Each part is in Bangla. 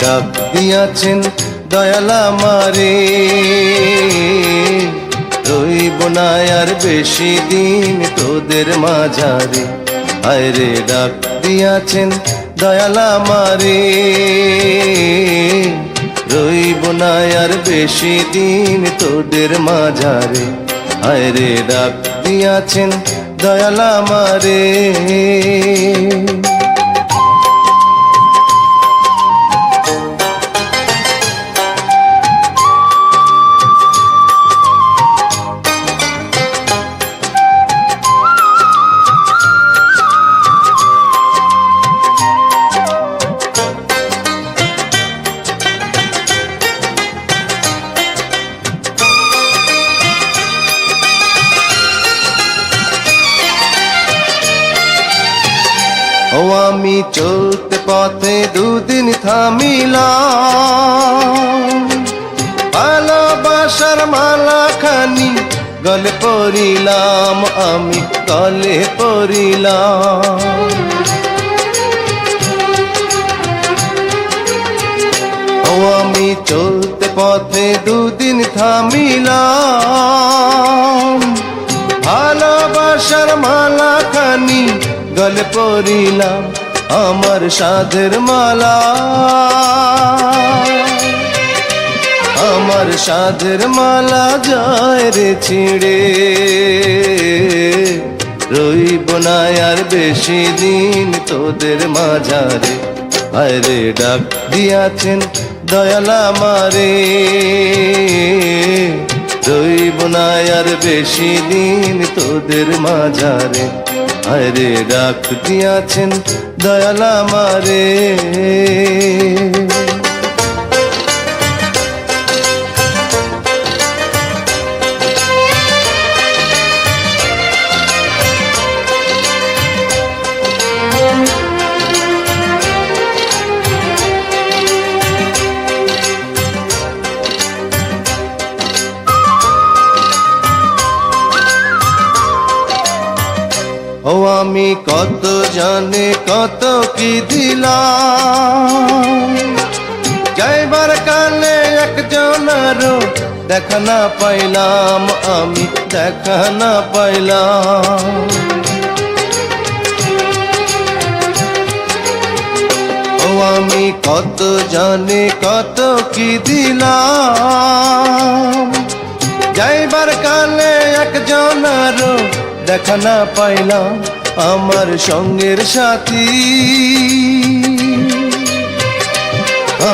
ডাক দিয়াছেন দয়াল আমারে, রইব না আর বেশি দিন তোদের মাঝারে। হায়রে ডাক দিয়াছেন দয়াল আমারে, রইব না আর বেশি দিন তোদের মাঝারে। হায়রে ডাক দিয়াছেন দয়াল আমারে। ও আমি চলতে পথে দুদিন থামিলাম, ভালোবাসার মালা খানি গলে পরিলাম, আমি গলে পরিলাম। ও আমি চলতে পথে দুদিন থামিলাম, ভালোবাসার মালা খানি গলে পরিলাম, আমার সাধের মালা, আমার সাধের মালা যায় রে ছিঁড়ে, রইব না আর বেশি দিন তোদের মাঝারে। হায়রে ডাক দিয়াছেন দয়াল আমারে, রইব না আর বেশি দিন তোদের মাঝারে। হায়রে ডাক দিয়াছেন দয়াল আমারে। ও আমি কত জানে কত কি দিলাম, যাইবার কালে একজনেরও দেখা না পাইলাম, আমি দেখা না পাইলাম। ও আমি কত জানে কত কি দিলাম, যাইবার কালে একজনেরও দেখা না পাইলাম, আমার সঙ্গের সাথী,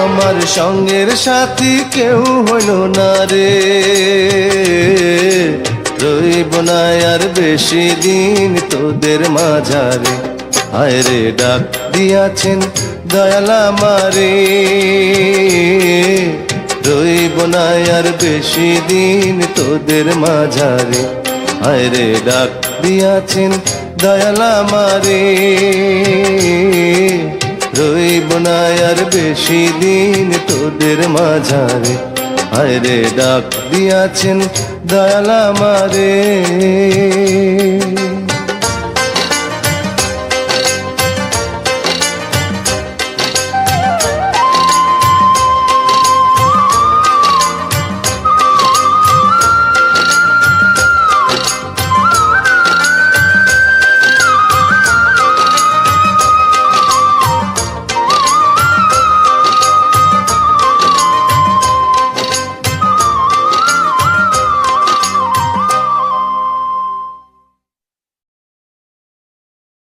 আমার সঙ্গের সাথী কেউ হইল না রে, রইব না আর বেশি দিন তোদের মাঝারে। হায়রে ডাক দিয়াছেন দয়াল আমারে, রইব না আর বেশি দিন তোদের মাঝারে। হায়রে ডাক দিয়াছেন দয়াল আমারে, রইব না আর বেশি দিন তোদের মাঝারে। হায়রে ডাক দিয়াছেন দয়াল আমারে।